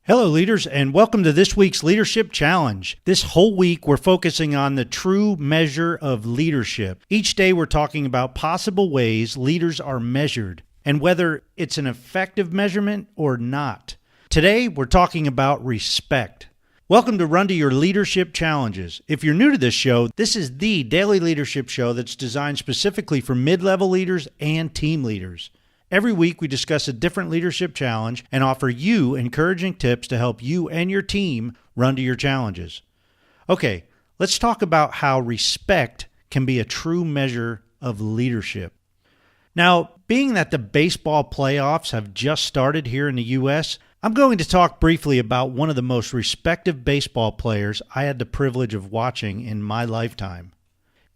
Hello, leaders, and welcome to this week's Leadership Challenge. This whole week, we're focusing on the true measure of leadership. Each day, we're talking about possible ways leaders are measured and whether it's an effective measurement or not. Today, we're talking about respect. Welcome to Run to Your Leadership Challenges. If you're new to this show, this is the daily leadership show that's designed specifically for mid-level leaders and team leaders. Every week, we discuss a different leadership challenge and offer you encouraging tips to help you and your team run to your challenges. Okay, let's talk about how respect can be a true measure of leadership. Now, being that the baseball playoffs have just started here in the U.S., I'm going to talk briefly about one of the most respected baseball players I had the privilege of watching in my lifetime.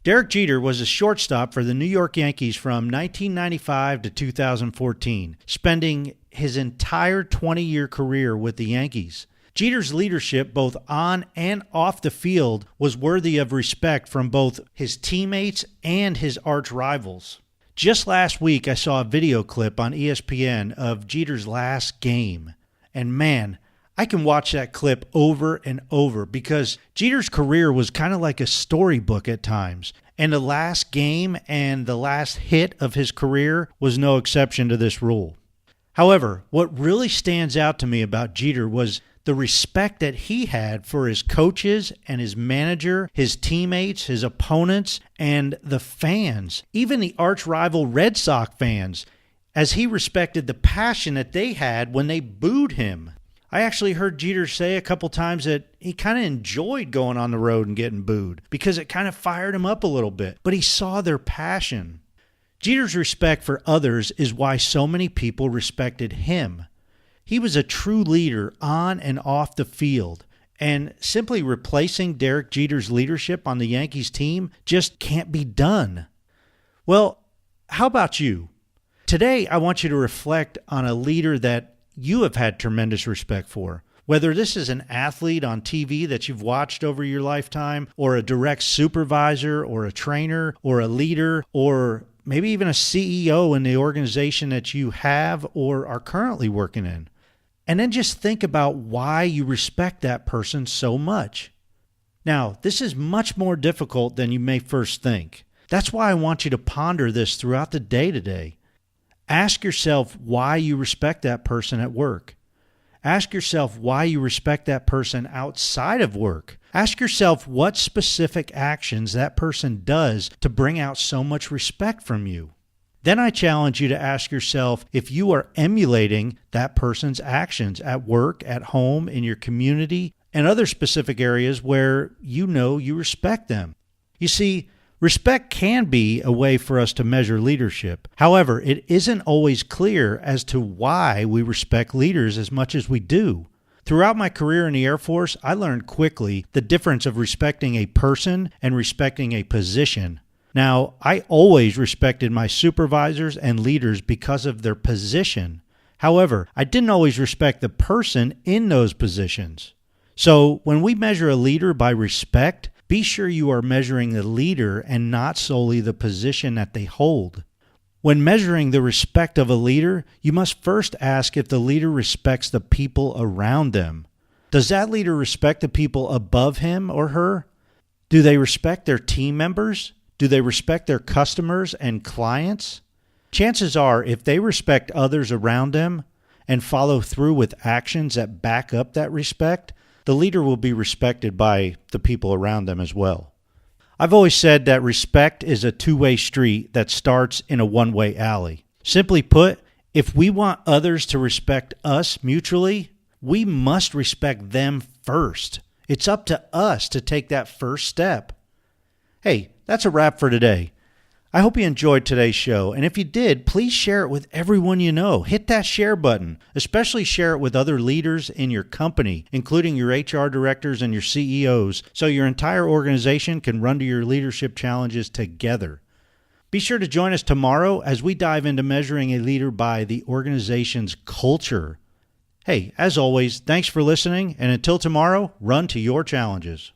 Derek Jeter was a shortstop for the New York Yankees from 1995 to 2014, spending his entire 20-year career with the Yankees. Jeter's leadership, both on and off the field, was worthy of respect from both his teammates and his arch rivals. Just last week, I saw a video clip on ESPN of Jeter's last game, and man, I can watch that clip over and over because Jeter's career was kind of like a storybook at times, and the last game and the last hit of his career was no exception to this rule. However, what really stands out to me about Jeter was the respect that he had for his coaches and his manager, his teammates, his opponents, and the fans, even the arch-rival Red Sox fans, as he respected the passion that they had when they booed him. I actually heard Jeter say a couple times that he kind of enjoyed going on the road and getting booed because it kind of fired him up a little bit, but he saw their passion. Jeter's respect for others is why so many people respected him. He was a true leader on and off the field, and simply replacing Derek Jeter's leadership on the Yankees team just can't be done. Well, how about you? Today, I want you to reflect on a leader that you have had tremendous respect for. Whether this is an athlete on TV that you've watched over your lifetime, or a direct supervisor, or a trainer, or a leader, or maybe even a CEO in the organization that you have or are currently working in. And then just think about why you respect that person so much. Now, this is much more difficult than you may first think. That's why I want you to ponder this throughout the day today. Ask yourself why you respect that person at work. Ask yourself why you respect that person outside of work. Ask yourself what specific actions that person does to bring out so much respect from you. Then I challenge you to ask yourself if you are emulating that person's actions at work, at home, in your community, and other specific areas where you know you respect them. You see, respect can be a way for us to measure leadership. However, it isn't always clear as to why we respect leaders as much as we do. Throughout my career in the Air Force, I learned quickly the difference of respecting a person and respecting a position. Now, I always respected my supervisors and leaders because of their position. However, I didn't always respect the person in those positions. So, when we measure a leader by respect, be sure you are measuring the leader and not solely the position that they hold. When measuring the respect of a leader, you must first ask if the leader respects the people around them. Does that leader respect the people above him or her? Do they respect their team members? Do they respect their customers and clients? Chances are, if they respect others around them and follow through with actions that back up that respect, the leader will be respected by the people around them as well. I've always said that respect is a two-way street that starts in a one-way alley. Simply put, if we want others to respect us mutually, we must respect them first. It's up to us to take that first step. Hey, that's a wrap for today. I hope you enjoyed today's show, and if you did, please share it with everyone you know. Hit that share button. Especially share it with other leaders in your company, including your HR directors and your CEOs, so your entire organization can run to your leadership challenges together. Be sure to join us tomorrow as we dive into measuring a leader by the organization's culture. Hey, as always, thanks for listening, and until tomorrow, run to your challenges.